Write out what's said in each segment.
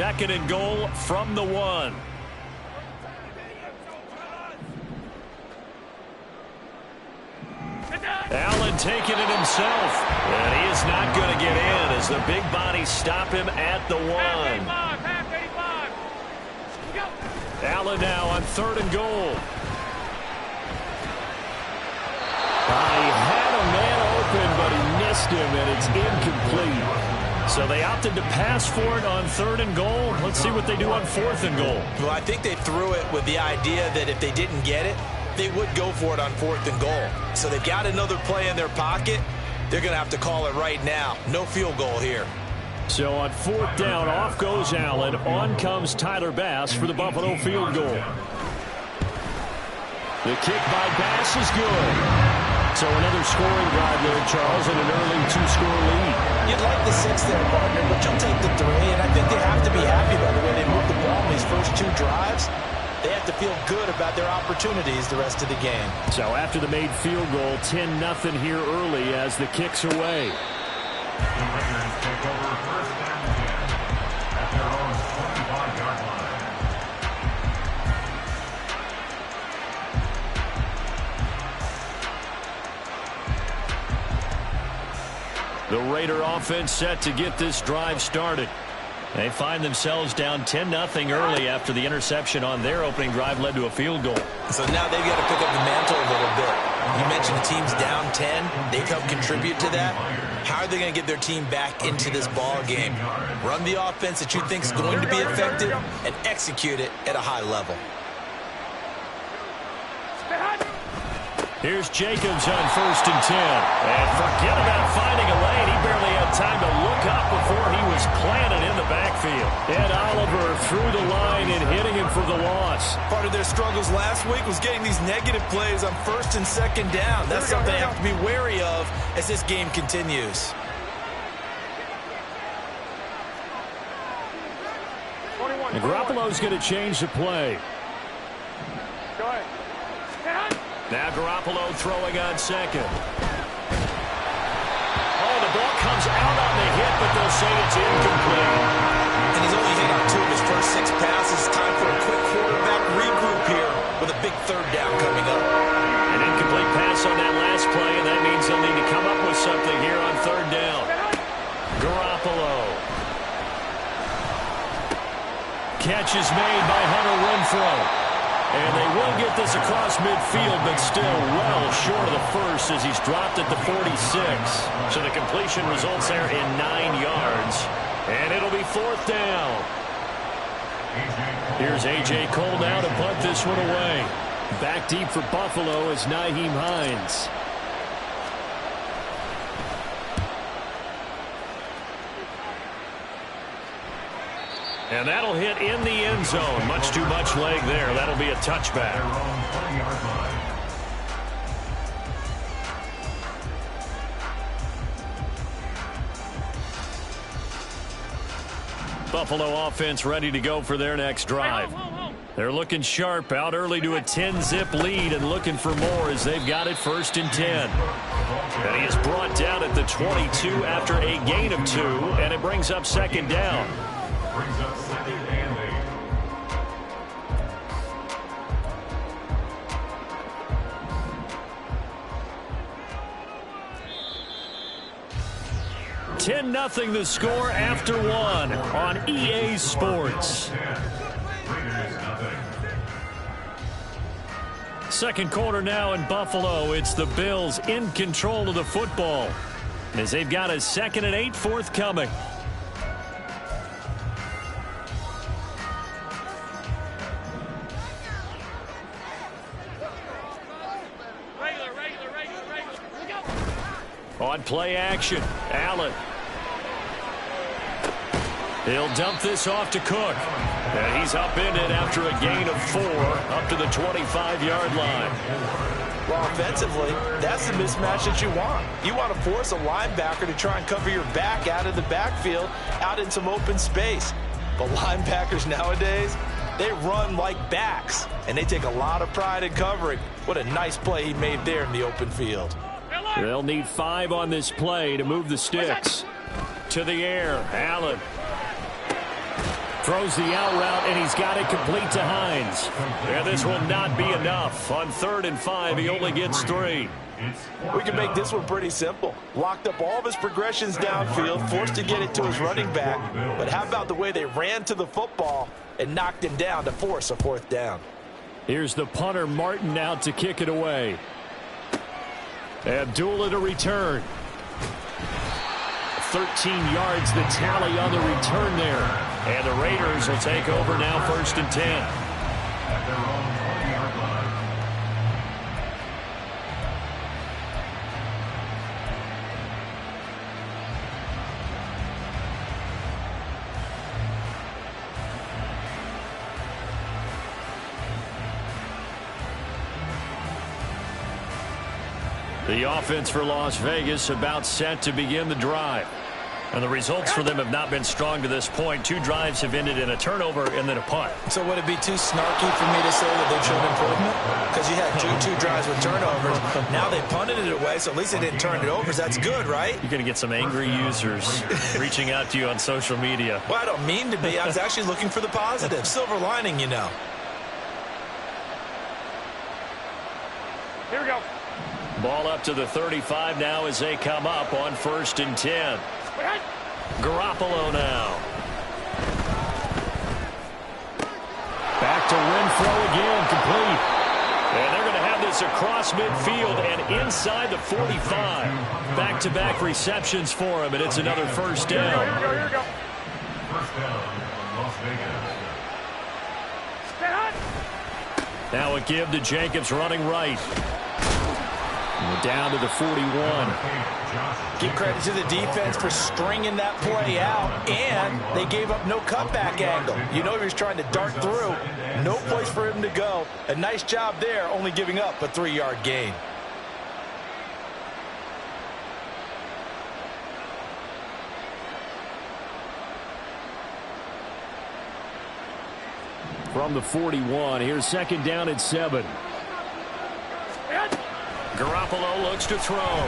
Second and goal from the 1. Allen taking it himself. And he is not going to get in as the big bodies stop him at the 1. Allen now on 3rd and goal. He had a man open, but he missed him, and it's incomplete. So they opted to pass for it on 3rd and goal. Let's see what they do on 4th and goal. Well, I think they threw it with the idea that if they didn't get it, they would go for it on 4th and goal. So they've got another play in their pocket. They're going to have to call it right now. No field goal here. So on 4th down, off goes Allen. On comes Tyler Bass for the Buffalo field goal. The kick by Bass is good. So another scoring drive there, Charles, and an early 2-score lead. You'd like the 6 there, partner, but you'll take the 3. And I think they have to be happy by the way they moved the ball in these first 2 drives. They have to feel good about their opportunities the rest of the game. So after the made field goal, 10-0 here early as the kick's away. The Raiders take over 1st and 10 at their own 25-yard line. The Raider offense set to get this drive started. They find themselves down 10-0 early after the interception on their opening drive led to a field goal. So now they've got to pick up the mantle a little bit. You mentioned the team's down 10. They've helped contribute to that. How are they going to get their team back into this ball game? Run the offense that you think is going to be effective and execute it at a high level. Here's Jacobs on 1st and 10. And forget about finding a lane. He barely had time to look up before he was planted in the backfield. And Oliver through the line and hitting him for the loss. Part of their struggles last week was getting these negative plays on 1st and 2nd down. That's something they have to be wary of as this game continues. And Garoppolo's going to change the play. Go ahead. Now Garoppolo throwing on 2nd. Oh, the ball comes out on the hit, but they'll say it's incomplete. And he's only hit on 2 of his first 6 passes. Time for a quick quarterback regroup here with a big 3rd down coming up. An incomplete pass on that last play, and that means they'll need to come up with something here on 3rd down. Garoppolo. Catch is made by Hunter Renfrow. And they will get this across midfield, but still well short of the first as he's dropped at the 46. So the completion results there in 9 yards. And it'll be 4th down. Here's A.J. Cole now to punt this one away. Back deep for Buffalo is Nyheim Hines. And that'll hit in the end zone. Much too much leg there. That'll be a touchback. Buffalo offense ready to go for their next drive. They're looking sharp, out early to a 10-zip lead and looking for more as they've got it 1st and 10. And he is brought down at the 22 after a gain of 2, and it brings up 2nd down. Brings up 2nd and 8. (10-0) the score after 1 on EA Sports. Second quarter now in Buffalo. It's the Bills in control of the football as they've got a 2nd and 8 forthcoming. On play action, Allen. He'll dump this off to Cook. And he's upended after a gain of 4 up to the 25-yard line. Well, offensively, that's the mismatch that you want. You want to force a linebacker to try and cover your back out of the backfield, out in some open space. But linebackers nowadays, they run like backs, and they take a lot of pride in covering. What a nice play he made there in the open field. They'll need 5 on this play to move the sticks. To the air, Allen. Throws the out route, and he's got it complete to Hines. And this will not be enough. On 3rd and 5, he only gets 3. We can make this one pretty simple. Locked up all of his progressions downfield, forced to get it to his running back. But how about the way they ran to the football and knocked him down to force a 4th down? Here's the punter, Martin, out to kick it away. Abdullah to return. 13 yards, the tally on the return there. And the Raiders will take over now, 1st and 10. At their own 20-yard line. The offense for Las Vegas about set to begin the drive. And the results for them have not been strong to this point. 2 drives have ended in a turnover and then a punt. So would it be too snarky for me to say that they've shown improvement? Because you had two drives with turnovers. Now they punted it away, so at least they didn't turn it over. So that's good, right? You're going to get some angry users reaching out to you on social media. Well, I don't mean to be. I was actually looking for the positive. Silver lining, you know. Here we go. Ball up to the 35 now as they come up on 1st and 10. Garoppolo now. Back to Renfro again, complete. And they're going to have this across midfield and inside the 45. Back-to-back receptions for him, and it's another 1st down. Here we go. First down, Las Vegas. Stay hot. Now a give to Jacobs running right. And down to the 41. Give credit to the defense for stringing that play out, and they gave up no cutback angle. You know he was trying to dart through. No place for him to go. A nice job there, only giving up a 3-yard gain. From the 41, here's 2nd down and 7. Garoppolo looks to throw.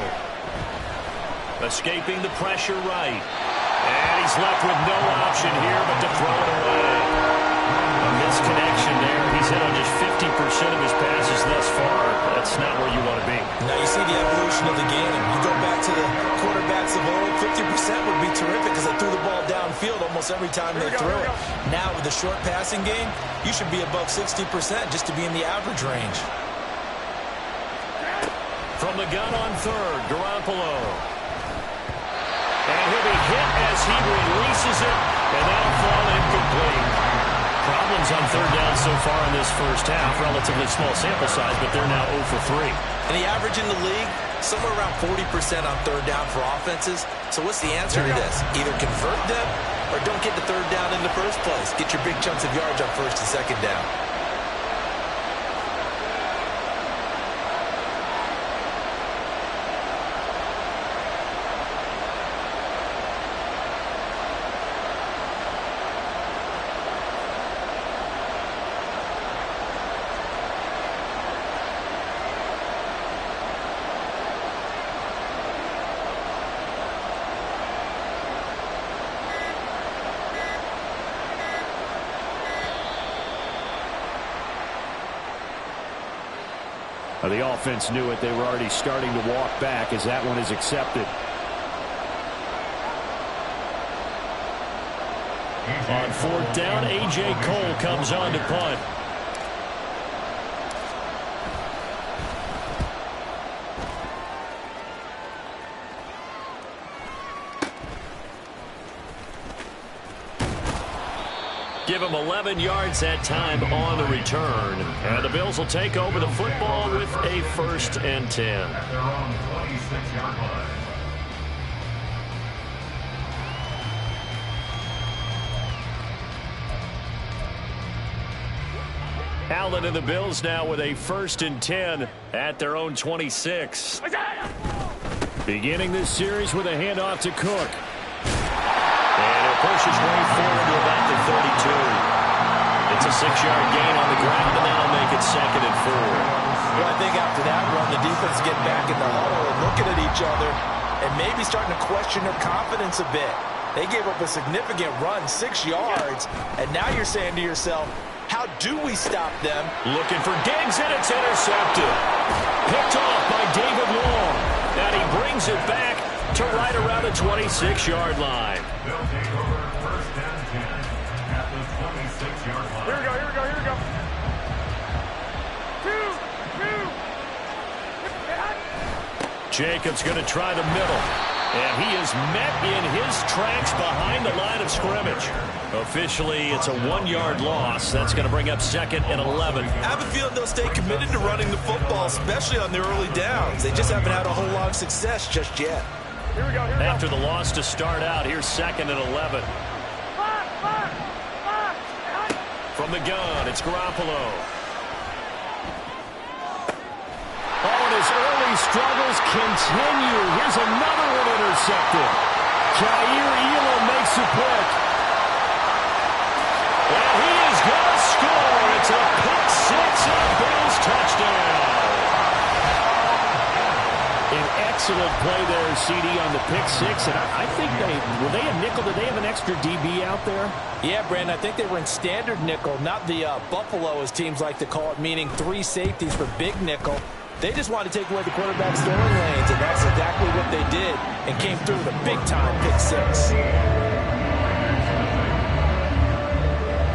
Escaping the pressure right. And he's left with no option here but to throw it away. A misconnection there. He's hit on just 50% of his passes thus far. That's not where you want to be. Now you see the evolution of the game. You go back to the quarterbacks of old, 50% would be terrific because they threw the ball downfield almost every time they threw it. Now with the short passing game, you should be above 60% just to be in the average range. From the gun on 3rd, Garoppolo. And he'll be hit as he releases it, and that'll fall incomplete. Problems on 3rd down so far in this first half. Relatively small sample size, but they're now 0 for 3. And the average in the league, somewhere around 40% on 3rd down for offenses. So what's the answer to this? Either convert them or don't get the 3rd down in the first place. Get your big chunks of yards on 1st and 2nd down. The offense knew it. They were already starting to walk back as that one is accepted. On 4th down, A.J. Cole comes on to punt. Give him 11 yards that time on the return. And the Bills will take over the football with a 1st and 10. At their own 26-yard line. Allen and the Bills now with a 1st and 10 at their own 26. Beginning this series with a handoff to Cook. And he'll push his way forward to about the 32. It's a 6-yard gain on the ground, and that'll make it 2nd and 4. Well, I think after that run, the defense getting back in the huddle and looking at each other and maybe starting to question their confidence a bit. They gave up a significant run, 6 yards, and now you're saying to yourself, how do we stop them? Looking for Diggs, and it's intercepted. Picked off by David Long. And he brings it back to right around the 26-yard line. They'll take over first and 10 at the 26-yard line. Here we go, here we go, here we go. Jacobs going to try the middle. And he is met in his tracks behind the line of scrimmage. Officially, it's a 1-yard loss. That's going to bring up 2nd and 11. I have a feeling they'll stay committed to running the football, especially on their early downs. They just haven't had a whole lot of success just yet. Here we go, here we go. After the loss to start out, here's 2nd and 11. From the gun, it's Garoppolo. Oh, and his early struggles continue. Here's another one intercepted. Jair Elam makes a pick. And he is going to score. It's a pick six and a Bills touchdown. An excellent play there, CD, on the pick six. And I think were they a nickel? Did they have an extra DB out there? Yeah, Brandon, I think they were in standard nickel, not the Buffalo, as teams like to call it, meaning 3 safeties for big nickel. They just wanted to take away the quarterback's throwing lanes, and that's exactly what they did, and came through with a big-time pick six.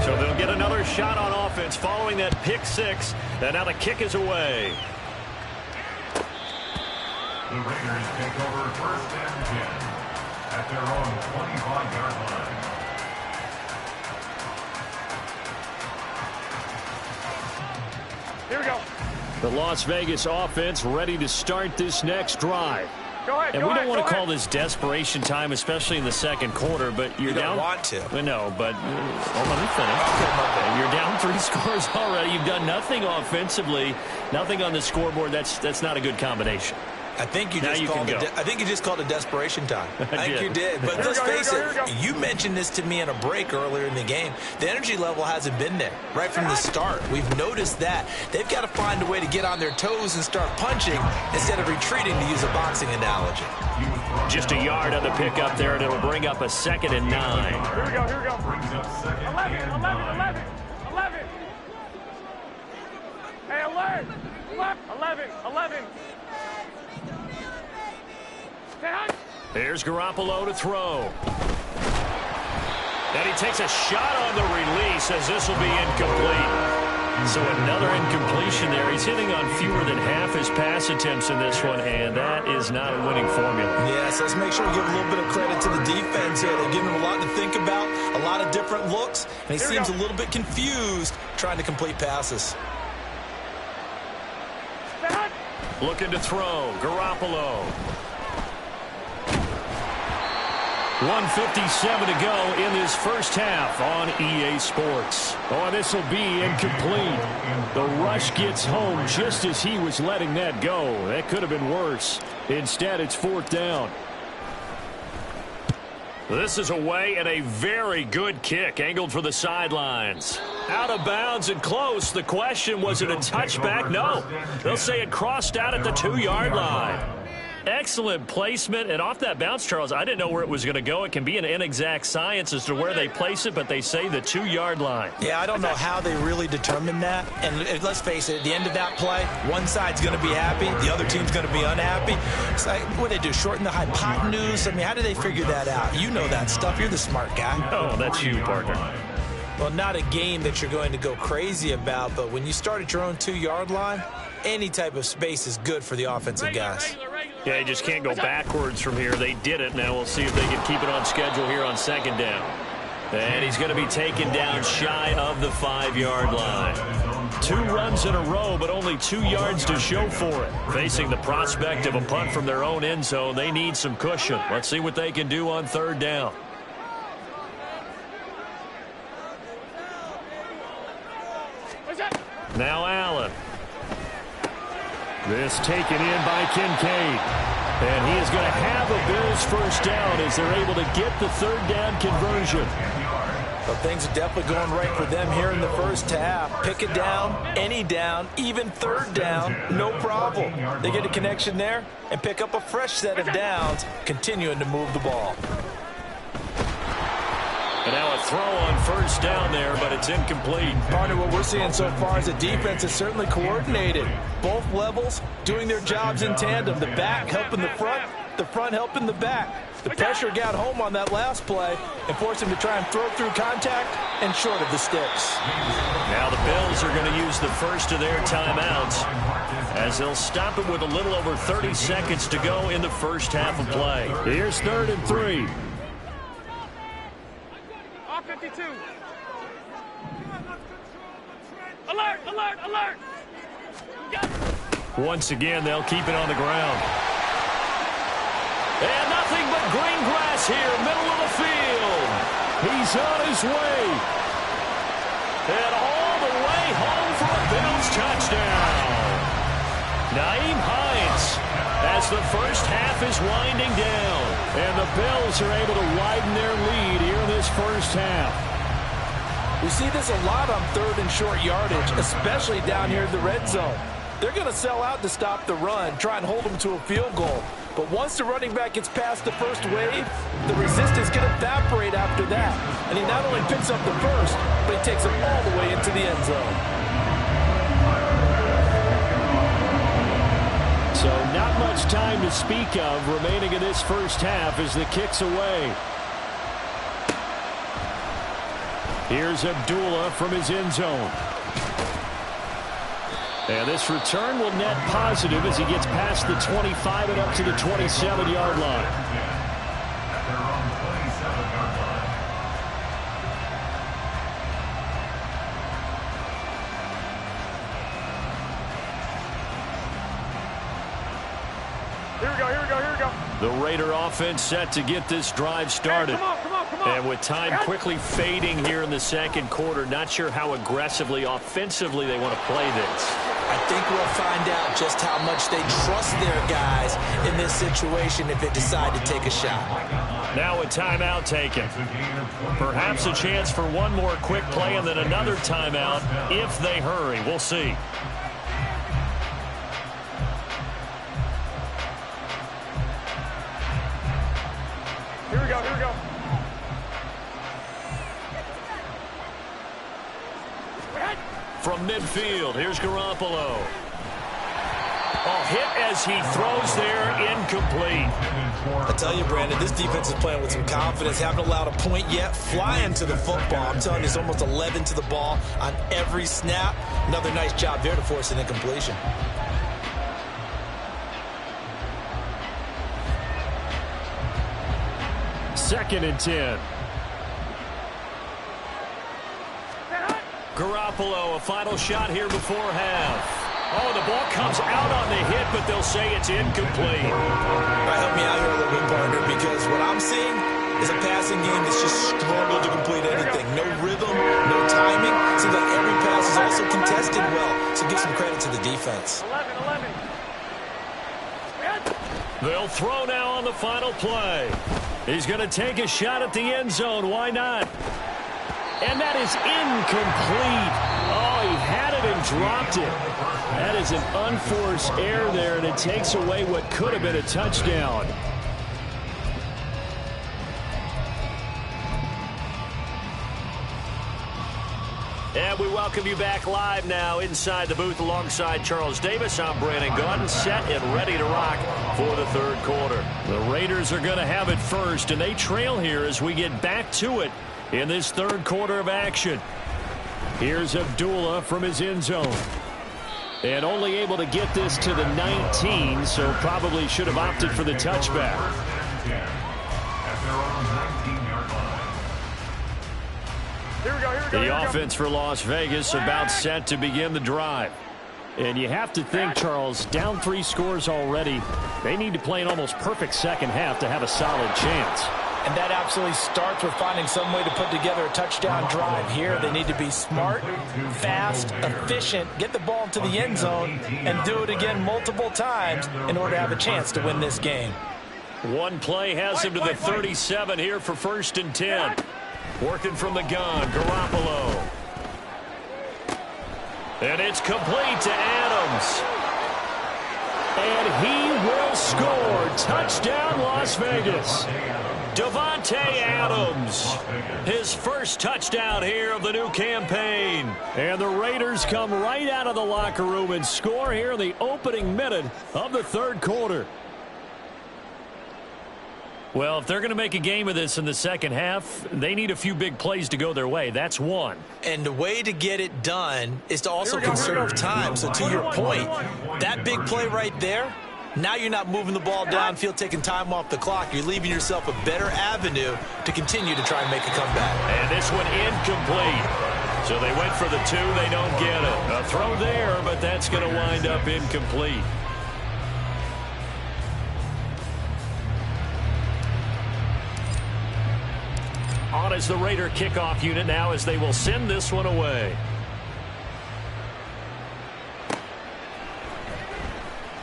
So they'll get another shot on offense following that pick six, and now the kick is away. The Raiders take over first and 10 at their own 25-yard line. Here we go. The Las Vegas offense ready to start this next drive. Go ahead, And go we don't ahead, want go to call ahead. this desperation time, especially in the second quarter, but you're You don't down. want to. No, but let me finish. You're down 3 scores already. You've done nothing offensively, nothing on the scoreboard. That's not a good combination. I think you Now just you called can it. go. I think you just called it desperation time. I think did. you did. But Here let's we go, face here we go, it. here we You mentioned this to me in a break earlier in the game. The energy level hasn't been there right from the start. We've noticed that. They've got to find a way to get on their toes and start punching instead of retreating, to use a boxing analogy. Just a yard on the pickup there, and it'll bring up a 2nd and 9. Here we go, here we go. Brings up 2nd 11, and 11, 9. 11, 11. Hey, alert. 11, 11. Stay high. There's Garoppolo to throw. And he takes a shot on the release, as this will be incomplete. So another incompletion there. He's hitting on fewer than half his pass attempts in this one, and that is not a winning formula. Yes, let's make sure we give a little bit of credit to the defense here. They're giving him a lot to think about, a lot of different looks, and he Here we seems go. a little bit confused trying to complete passes. Stay high. Looking to throw. Garoppolo. 1:57 to go in this first half on EA Sports. Oh, this will be incomplete. The rush gets home just as he was letting that go. That could have been worse. Instead, it's 4th down. This is away, and a very good kick angled for the sidelines. Out of bounds and close. The question, was it a touchback? No. They'll say it crossed out at the 2-yard line. Excellent placement, and off that bounce, Charles, I didn't know where it was going to go. It can be an inexact science as to where they place it, but they say the 2-yard line. Yeah, I don't know how they really determine that. And let's face it, at the end of that play, one side's going to be happy, the other team's going to be unhappy. It's like, what do they do, shorten the hypotenuse? I mean, how do they figure that out? You know that stuff. You're the smart guy. Oh, that's you, partner. Well, not a game that you're going to go crazy about, but when you start at your own 2-yard line, any type of space is good for the offensive guys. Yeah, you just can't go backwards from here. They did it. Now we'll see if they can keep it on schedule here on 2nd down. And he's going to be taken down shy of the 5-yard line. 2 runs in a row, but only 2 yards to show for it. Facing the prospect of a punt from their own end zone, they need some cushion. Let's see what they can do on 3rd down. Now Allen. This taken in by Kincaid. And he is going to have a Bills first down as they're able to get the 3rd down conversion. But things are definitely going right for them here in the first half. Pick it down, any down, even 3rd down, no problem. They get a connection there and pick up a fresh set of downs, continuing to move the ball. And now a throw on first down there, but it's incomplete. Partner, what we're seeing so far is the defense is certainly coordinated. Both levels doing their jobs in tandem. The back helping the front helping the back. The pressure got home on that last play and forced him to try and throw through contact and short of the sticks. Now the Bills are going to use the first of their timeouts as they'll stop it with a little over 30 seconds to go in the first half of play. Here's 3rd and 3. All 52. Alert, alert, alert. Once again, they'll keep it on the ground. And nothing but green grass here, middle of the field. He's on his way. And all the way home for a Bills touchdown. Nyheim Hines as the first half is winding down. And the Bills are able to widen their lead here in this first half. We see this a lot on 3rd and short yardage, especially down here in the red zone. They're going to sell out to stop the run, try and hold them to a field goal. But once the running back gets past the first wave, the resistance can evaporate after that. And he not only picks up the first, but he takes it all the way into the end zone. So not much time to speak of remaining in this first half as the kick's away. Here's Abdullah from his end zone. And this return will net positive as he gets past the 25 and up to the 27-yard line. Here we go, here we go, here we go. The Raider offense set to get this drive started. Hey, come on, come on, come on. And with time quickly fading here in the second quarter, not sure how aggressively, offensively they want to play this. I think we'll find out just how much they trust their guys in this situation if they decide to take a shot. Now a timeout taken. Perhaps a chance for one more quick play and then another timeout if they hurry. We'll see. Here we go, here we go. From midfield, here's Garoppolo. Oh, hit as he throws there, incomplete. I tell you, Brandon, this defense is playing with some confidence. Haven't allowed a point yet. Flying to the football. I'm telling you, it's almost 11 to the ball on every snap. Another nice job there to force an incompletion. Second and 10. Garoppolo, a final shot here before half. Oh, the ball comes out on the hit, but they'll say it's incomplete. All right, help me out here a little bit, partner, because what I'm seeing is a passing game that's just struggled to complete anything. No rhythm, no timing. Seems like every pass is also contested well, so give some credit to the defense. 11. They'll throw now on the final play. He's going to take a shot at the end zone. Why not? And that is incomplete. Oh, he had it and dropped it. That is an unforced error there, and it takes away what could have been a touchdown. And we welcome you back live now inside the booth alongside Charles Davis. I'm Brandon Gaudin, set and ready to rock for the third quarter. The Raiders are going to have it first, and they trail here as we get back to it in this third quarter of action. Here's Abdullah from his end zone. And only able to get this to the 19, so probably should have opted for the touchback. Here we go. The offense for Las Vegas about set to begin the drive. And you have to think, Charles, down 3 scores already. They need to play an almost perfect second half to have a solid chance. And that absolutely starts with finding some way to put together a touchdown drive here. They need to be smart, fast, efficient, get the ball into the end zone, and do it again multiple times in order to have a chance to win this game. One play has him to the 37 here for 1st and 10. Working from the gun, Garoppolo. And it's complete to Adams. And he will score. Touchdown, Las Vegas. Davante Adams, his first touchdown here of the new campaign. And the Raiders come right out of the locker room and score here in the opening minute of the third quarter. Well, if they're going to make a game of this in the second half, they need a few big plays to go their way. That's one. And the way to get it done is to also conserve time. So to your point, that big play right there, now you're not moving the ball downfield, taking time off the clock. You're leaving yourself a better avenue to continue to try and make a comeback. And this one incomplete. So they went for the two. They don't get it. A throw there, but that's going to wind up incomplete. On is the Raider kickoff unit now as they will send this one away.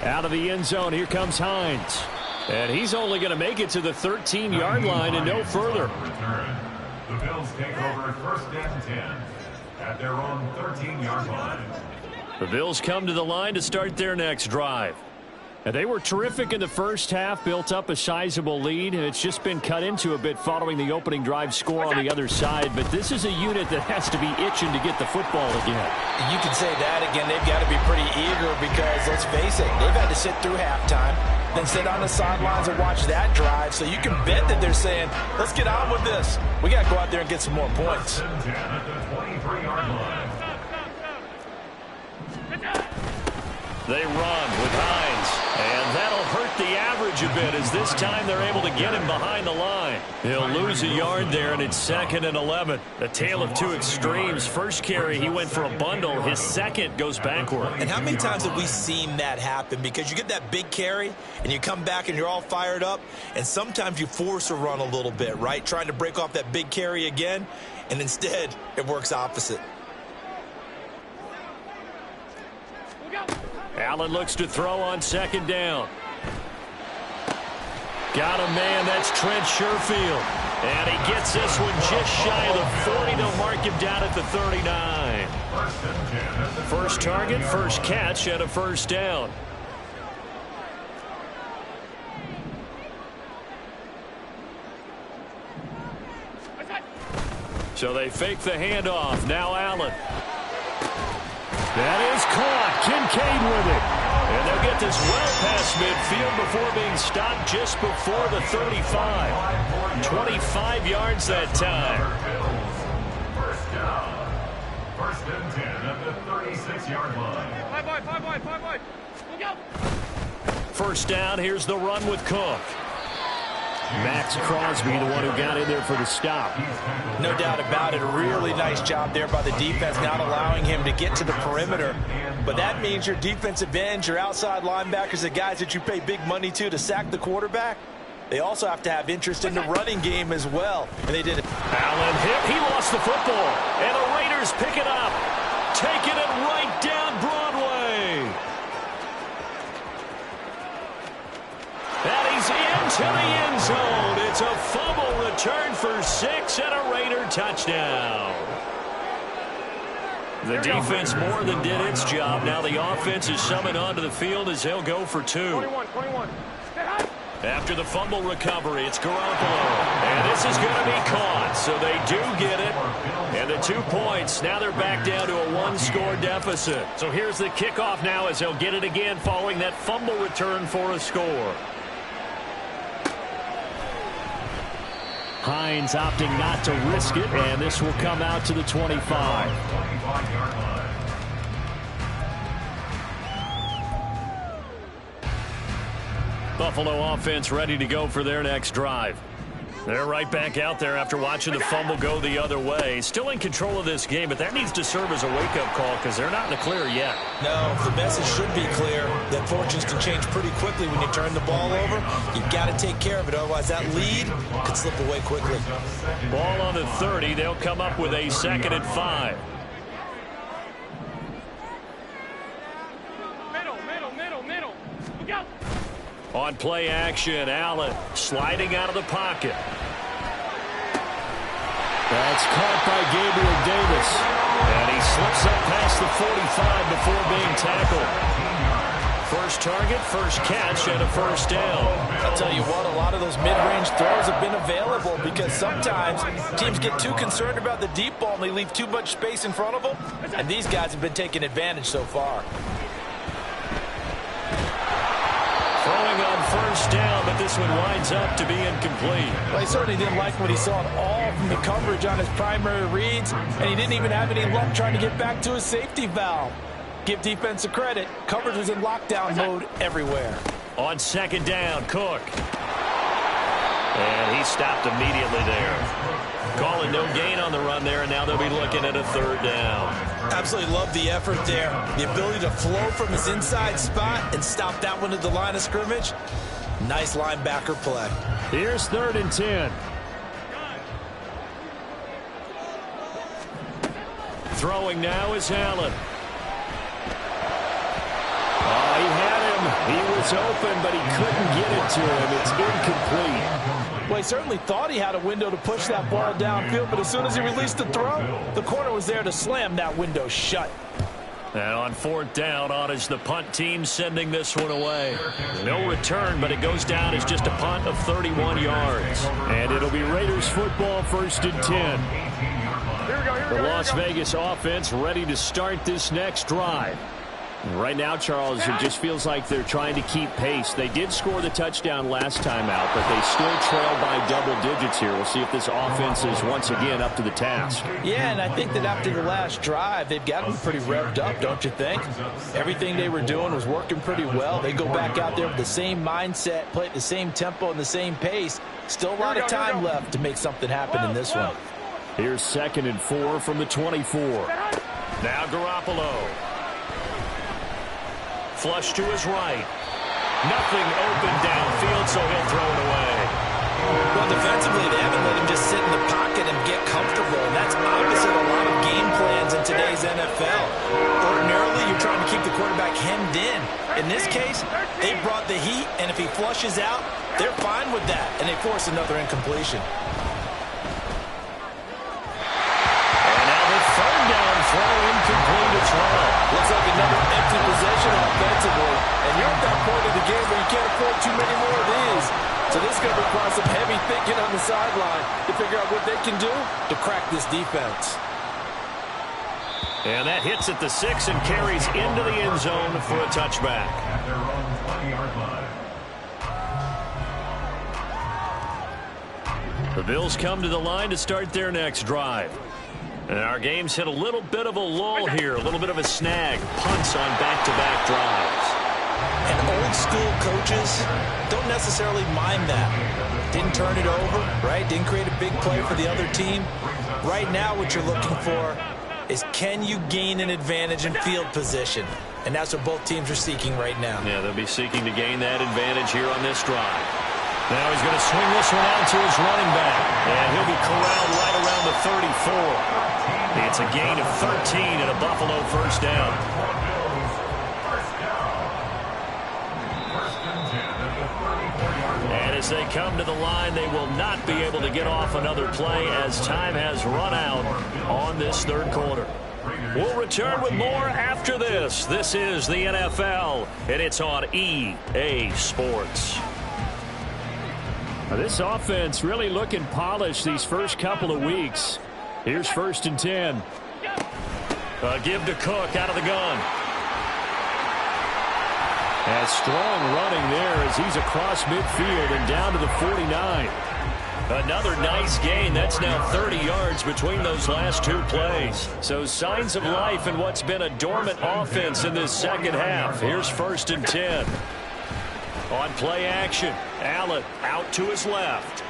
Out of the end zone, here comes Hines. And he's only going to make it to the 13-yard line and no further. The Bills take over first and 10 at their own 13-yard line. The Bills come to the line to start their next drive. And they were terrific in the first half, built up a sizable lead, and it's just been cut into a bit following the opening drive score on the other side. But this is a unit that has to be itching to get the football again. You can say that again. They've got to be pretty eager because, let's face it, they've had to sit through halftime, then sit on the sidelines and watch that drive. So you can bet that they're saying, let's get on with this. We got to go out there and get some more points. At the 23-yard line. They run with Hines, and that'll hurt the average a bit as this time they're able to get him behind the line. He'll lose a yard there, and it's 2nd and 11. A tale of two extremes. First carry, he went for a bundle. His second goes backward. And how many times have we seen that happen? Because you get that big carry, and you come back and you're all fired up, and sometimes you force a run a little bit, right? Trying to break off that big carry again, and instead it works opposite. Allen looks to throw on 2nd down. Got a man, that's Trent Sherfield. And he gets this one just shy of the 40. They'll mark him down at the 39. First target, first catch, and a first down. So they fake the handoff. Now Allen. That is caught. Kincaid with it. And they'll get this well past midfield before being stopped just before the 35. 25 yards that time. First down. First and 10 at the 36-yard line. 5 wide. Look out. First down, here's the run with Cook. Max Crosby, the one who got in there for the stop. No doubt about it. A really nice job there by the defense, not allowing him to get to the perimeter. But that means your defensive ends, your outside linebackers, the guys that you pay big money to sack the quarterback, they also have to have interest in the running game as well. And they did it. Allen hit. He lost the football. And the Raiders pick it up. Taking it right down Broadway. And he's into the end zone. It's a fumble return for 6 and a Raider touchdown. The defense more than did its job. Now the offense is summoned onto the field as they'll go for 2. 21. After the fumble recovery, it's Garoppolo. And this is going to be caught. So they do get it. And the 2 points. Now they're back down to a 1-score deficit. So here's the kickoff now as they'll get it again following that fumble return for a score. Hines opting not to risk it, and this will come out to the 25. Buffalo offense ready to go for their next drive. They're right back out there after watching the fumble go the other way. Still in control of this game, but that needs to serve as a wake-up call because they're not in the clear yet. No, the message should be clear that fortunes can change pretty quickly when you turn the ball over. You've got to take care of it, otherwise that lead could slip away quickly. Ball on the 30. They'll come up with a 2nd and 5. Middle. Look out. On play action, Allen sliding out of the pocket. That's caught by Gabriel Davis. And he slips up past the 45 before being tackled. First target, first catch, and a first down. I'll tell you what, a lot of those mid-range throws have been available because sometimes teams get too concerned about the deep ball and they leave too much space in front of them, and these guys have been taking advantage so far. Throwing on first down, but this one winds up to be incomplete. Well, he certainly didn't like what he saw at all from the coverage on his primary reads, and he didn't even have any luck trying to get back to his safety valve. Give defense a credit. Coverage was in lockdown mode everywhere. On second down, Cook. And he stopped immediately there. Calling no gain on the run there, and now they'll be looking at a third down. Absolutely love the effort there. The ability to flow from his inside spot and stop that one at the line of scrimmage. Nice linebacker play. Here's 3rd and 10. Throwing now is Allen. Oh, he had him. He was open, but he couldn't get it to him. It's incomplete. Well, he certainly thought he had a window to push that ball downfield, but as soon as he released the throw, the corner was there to slam that window shut. And on 4th down, on is the punt team sending this one away. No return, but it goes down as just a punt of 31 yards. And it'll be Raiders football, 1st and 10. The Las Vegas offense ready to start this next drive. Right now, Charles, it just feels like they're trying to keep pace. They did score the touchdown last time out, but they still trail by double digits here. We'll see if this offense is once again up to the task. Yeah, and I think that after the last drive, they've got them pretty revved up, don't you think? Everything they were doing was working pretty well. They go back out there with the same mindset, play at the same tempo and the same pace. Still a lot of time left to make something happen in this one. Here's 2nd and 4 from the 24. Now Garoppolo. Flush to his right. Nothing open downfield, so he'll throw it away. Well, defensively, they haven't let him just sit in the pocket and get comfortable, and that's opposite a lot of game plans in today's NFL. Ordinarily, you're trying to keep the quarterback hemmed in. In this case, they brought the heat, and if he flushes out, they're fine with that, and they force another incompletion. And now the 3rd down throw incomplete as well. Looks like another empty possession offensively. And you're at that point of the game where you can't afford too many more of these. So this is going to require some heavy thinking on the sideline to figure out what they can do to crack this defense. And that hits at the 6 and carries into the end zone for a touchback. At their own 20-yard line. The Bills come to the line to start their next drive. And our game's hit a little bit of a lull here, a little bit of a snag. Punts on back-to-back drives. And old-school coaches don't necessarily mind that. Didn't turn it over, right? Didn't create a big play for the other team. Right now what you're looking for is can you gain an advantage in field position? And that's what both teams are seeking right now. Yeah, they'll be seeking to gain that advantage here on this drive. Now he's going to swing this one out to his running back. And he'll be corralled right around the 34. It's a gain of 13 and a Buffalo first down. And as they come to the line, they will not be able to get off another play as time has run out on this 3rd quarter. We'll return with more after this. This is the NFL, and it's on EA Sports. Now, this offense really looking polished these first couple of weeks. Here's 1st and 10. Give to Cook out of the gun. And strong running there as he's across midfield and down to the 49. Another nice gain. That's now 30 yards between those last 2 plays. So signs of life in what's been a dormant offense in this second half. Here's 1st and 10. On play action, Allen out to his left.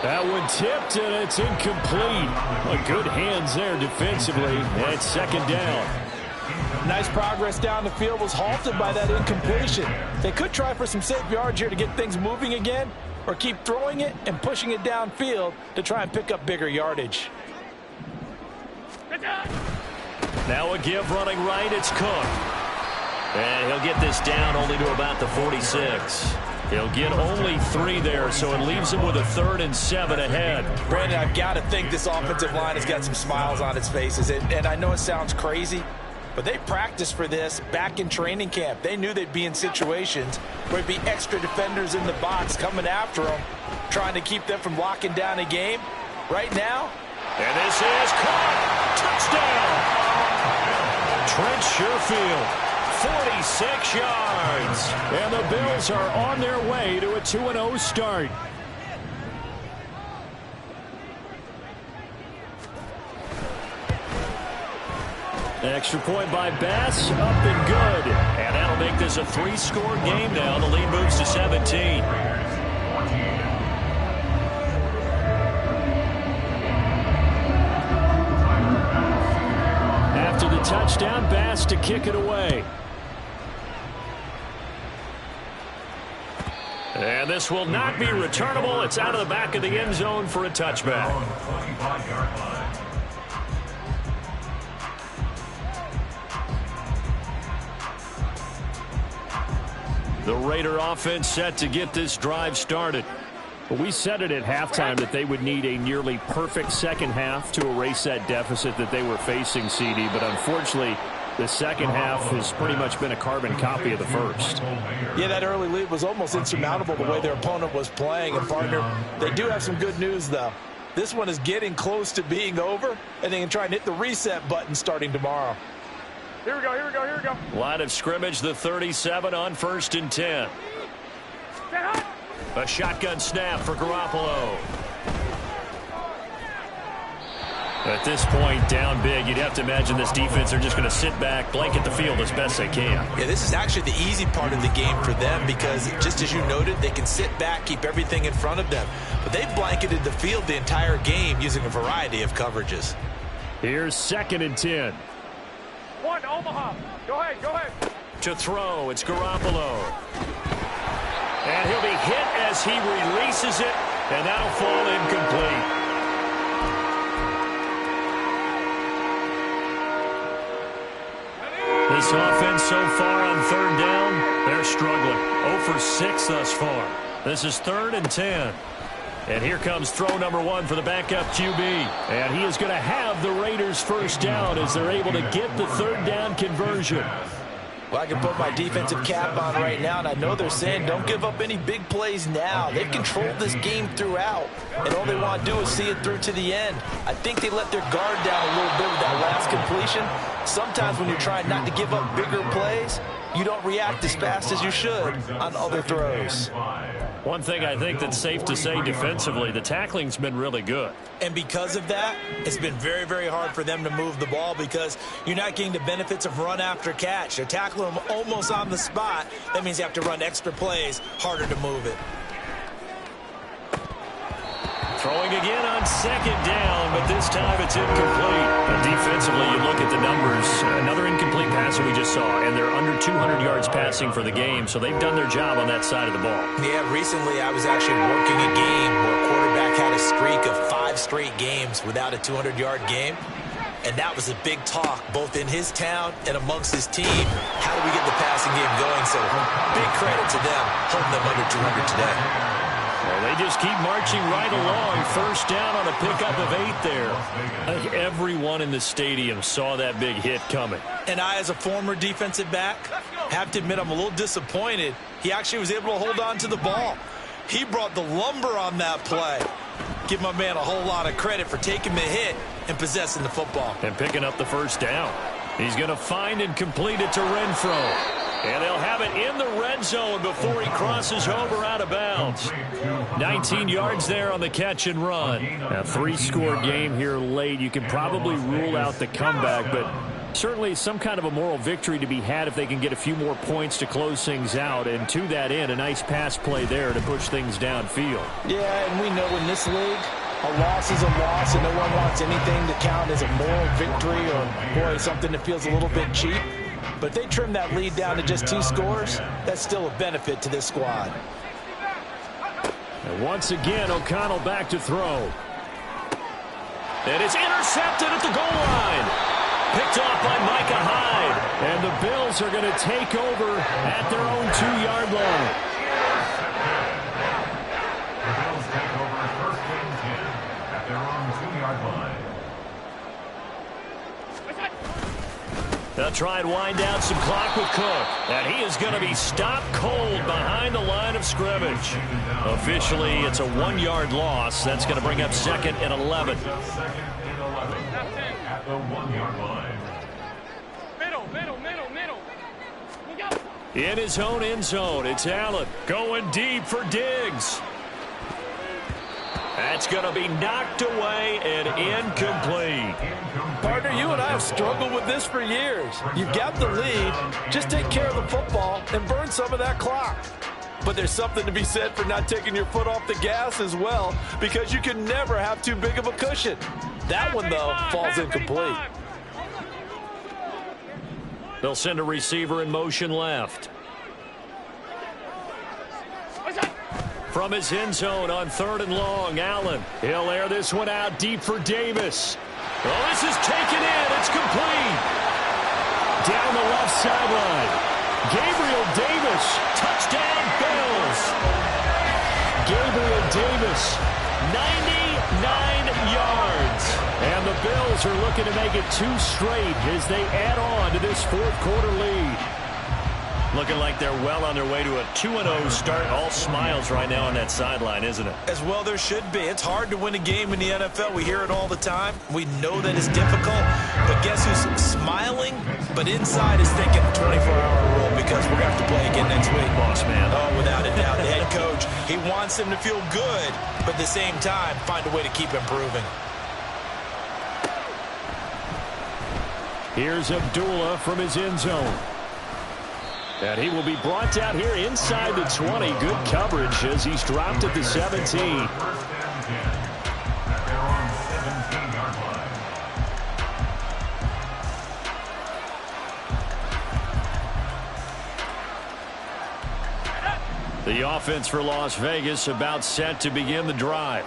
That one tipped, and it's incomplete. Good hands there defensively. And it's 2nd down. Nice progress down the field was halted by that incompletion. They could try for some safe yards here to get things moving again, or keep throwing it and pushing it downfield to try and pick up bigger yardage. Now a give running right, it's Cook. And he'll get this down only to about the 46. He'll get only 3 there, so it leaves him with a 3rd and 7 ahead. Brandon, I've got to think this offensive line has got some smiles on its faces. And I know it sounds crazy, But they practiced for this back in training camp. They knew they'd be in situations where there'd be extra defenders in the box coming after them, trying to keep them from locking down a game. Right now, and this is caught. Touchdown. Trent Sherfield, 46 yards. And the Bills are on their way to a 2-0 start. Extra point by Bass, up and good. And that'll make this a 3-score game now. The lead moves to 17. After the touchdown, Bass to kick it away. And this will not be returnable. It's out of the back of the end zone for a touchback. The Raider offense set to get this drive started. But we said it at halftime that they would need a nearly perfect second half to erase that deficit that they were facing, CD. But unfortunately, the second half has pretty much been a carbon copy of the first. Yeah, that early lead was almost insurmountable the way their opponent was playing. And, partner, they do have some good news, though. This one is getting close to being over, and they can try and hit the reset button starting tomorrow. Here we go, here we go, here we go. Line of scrimmage, the 37 on 1st and 10. A shotgun snap for Garoppolo. At this point, down big, you'd have to imagine this defense are just going to sit back, blanket the field as best they can. Yeah, this is actually the easy part of the game for them because, just as you noted, they can sit back, keep everything in front of them. But they've blanketed the field the entire game using a variety of coverages. Here's 2nd and 10. One, Omaha. Go ahead, go ahead. To throw, it's Garoppolo. And he'll be hit as he releases it, and that'll fall incomplete. This offense so far on 3rd down, they're struggling. 0 for 6 thus far. This is 3rd and 10. And here comes throw number 1 for the backup QB. And he is going to have the Raiders' first down as they're able to get the 3rd down conversion. Well, I can put my defensive cap on right now, and I know they're saying don't give up any big plays now. They've controlled this game throughout, and all they want to do is see it through to the end. I think they let their guard down a little bit with that last completion. Sometimes when you're trying not to give up bigger plays, you don't react as fast as you should on other throws. One thing I think that's safe to say defensively, the tackling's been really good. And because of that, it's been very, very hard for them to move the ball because you're not getting the benefits of run after catch. They're tackling them almost on the spot. That means you have to run extra plays, harder to move it. Throwing again on 2nd down, but this time it's incomplete. And defensively, you look at the numbers. Another incomplete pass that we just saw, and they're under 200 yards passing for the game, so they've done their job on that side of the ball. Yeah, recently I was actually working a game where a quarterback had a streak of 5 straight games without a 200-yard game. And that was a big talk, both in his town and amongst his team. How do we get the passing game going? So big credit to them, holding them under 200 today. Well, they just keep marching right along. 1st down on a pickup of 8 there. I think everyone in the stadium saw that big hit coming. And I, as a former defensive back, have to admit I'm a little disappointed. He actually was able to hold on to the ball. He brought the lumber on that play. Give my man a whole lot of credit for taking the hit and possessing the football. And picking up the 1st down. He's going to find and complete it to Renfro. And they'll have it in the red zone before he crosses over out of bounds. 19 yards there on the catch and run. A 3-score game here late. You can probably rule out the comeback, but certainly some kind of a moral victory to be had if they can get a few more points to close things out. And to that end, a nice pass play there to push things downfield. Yeah, and we know in this league, a loss is a loss, and no one wants anything to count as a moral victory or, boy, something that feels a little bit cheap. But if they trim that lead down to just 2 scores, that's still a benefit to this squad. And once again, O'Connell back to throw. And it's intercepted at the goal line. Picked off by Micah Hyde. And the Bills are going to take over at their own 2-yard line. The Bills take over 1st and 10 at their own 2-yard line. A try and wind down some clock with Cook. And he is going to be stopped cold behind the line of scrimmage. Officially, it's a 1-yard loss. That's going to bring up 2nd and 11. At the 1-yard line. Middle. In his own end zone, it's Allen going deep for Diggs. That's going to be knocked away and incomplete. Partner, you and I have struggled with this for years. You've got the lead. Just take care of the football and burn some of that clock. But there's something to be said for not taking your foot off the gas as well, because you can never have too big of a cushion. That one, though, falls incomplete. They'll send a receiver in motion left. From his end zone on 3rd and long, Allen. He'll air this one out deep for Davis. Oh, this is taken in. It's complete. Down the left sideline. Gabriel Davis. Touchdown, Bills. Gabriel Davis, 99 yards. And the Bills are looking to make it 2 straight as they add on to this 4th quarter lead. Looking like they're well on their way to a 2-0 start. All smiles right now on that sideline, isn't it? As well there should be. It's hard to win a game in the NFL. We hear it all the time. We know that it's difficult. But guess who's smiling? But inside is thinking 24-hour rule, because we're going to have to play again next week. Boss man. Oh, without a doubt. The head coach, he wants them to feel good, but at the same time, find a way to keep improving. Here's Abdullah from his end zone. And he will be brought out here inside the 20. Good coverage as he's dropped at the 17. 1st and 10. At their own 17-yard line. The offense for Las Vegas about set to begin the drive.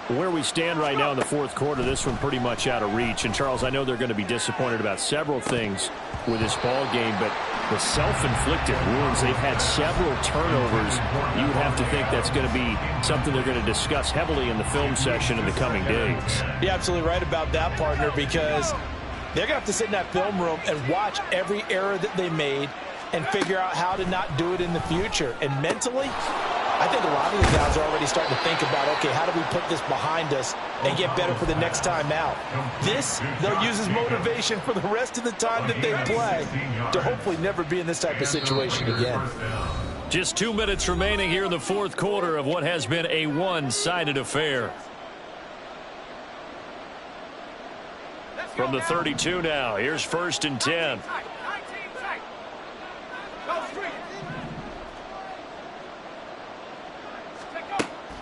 Where we stand right now in the 4th quarter, this one pretty much out of reach. And, Charles, I know they're going to be disappointed about several things with this ball game, but the self-inflicted wounds, they've had several turnovers. You would have to think that's going to be something they're going to discuss heavily in the film session in the coming days. You're absolutely right about that, partner, because they're going to have to sit in that film room and watch every error that they made and figure out how to not do it in the future. And mentally, I think a lot of the guys are already starting to think about, okay, how do we put this behind us and get better for the next time out? This, they'll use as motivation for the rest of the time that they play to hopefully never be in this type of situation again. Just 2 minutes remaining here in the 4th quarter of what has been a one-sided affair. From the 32 now, here's 1st and 10.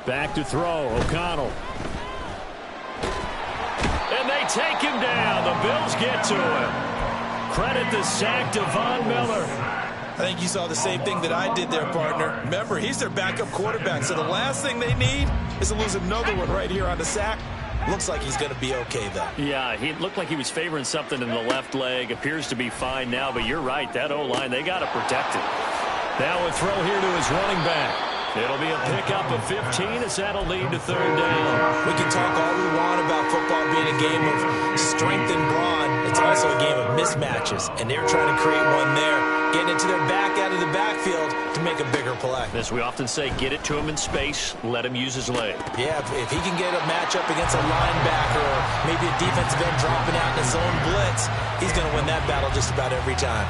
Back to throw, O'Connell. And they take him down. The Bills get to him. Credit the sack to Von Miller. I think you saw the same thing that I did there, partner. Remember, he's their backup quarterback, so the last thing they need is to lose another one right here on the sack. Looks like he's going to be okay, though. Yeah, he looked like he was favoring something in the left leg. Appears to be fine now, but you're right. That O-line, they got to protect it. Now a throw here to his running back. It'll be a pickup of 15 as that'll lead to 3rd down. We can talk all we want about football being a game of strength and brawn. It's also a game of mismatches, and they're trying to create one there, getting it to their back out of the backfield to make a bigger play. As we often say, get it to him in space, let him use his leg. Yeah, if he can get a matchup against a linebacker or maybe a defensive end dropping out in his own blitz, he's going to win that battle just about every time.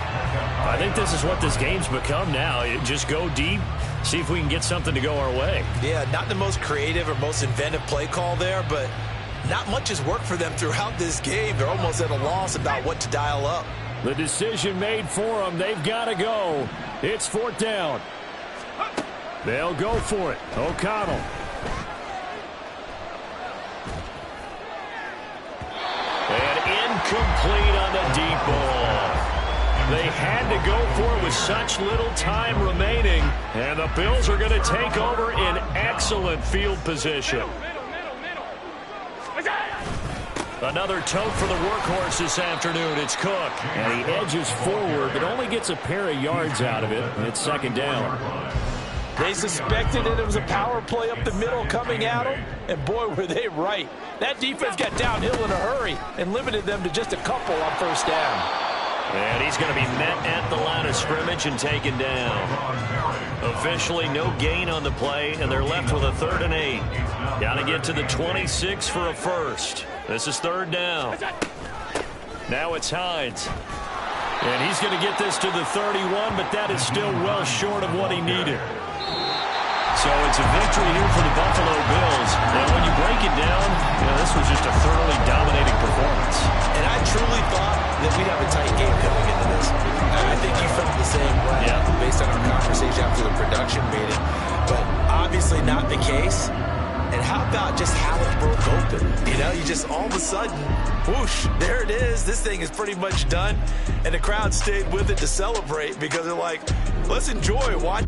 I think this is what this game's become now. Just go deep, see if we can get something to go our way. Yeah, not the most creative or most inventive play call there, but not much has worked for them throughout this game. They're almost at a loss about what to dial up. The decision made for them. They've got to go. It's 4th down. They'll go for it. O'Connell. And incomplete on the deep ball. They had to go for it with such little time remaining. And the Bills are going to take over in excellent field position. Another tote for the workhorse this afternoon. It's Cook. And he edges forward, but only gets a pair of yards out of it. And it's 2nd down. They suspected it was a power play up the middle coming at them, and boy, were they right. That defense got downhill in a hurry and limited them to just a couple on 1st down. And he's going to be met at the line of scrimmage and taken down. Officially no gain on the play, and they're left with a 3rd and 8. Got to get to the 26 for a first. This is 3rd down. Now it's Hines. And he's going to get this to the 31, but that is still well short of what he needed. So it's a victory here for the Buffalo Bills. And when you break it down, this was just a thoroughly dominating performance. And I truly thought that we'd have a tight game coming into this. I think you felt the same way based on our conversation after the production meeting. But obviously not the case. And how about just how it broke open? You just all of a sudden, whoosh, there it is. This thing is pretty much done. And the crowd stayed with it to celebrate because they're like, let's enjoy watch.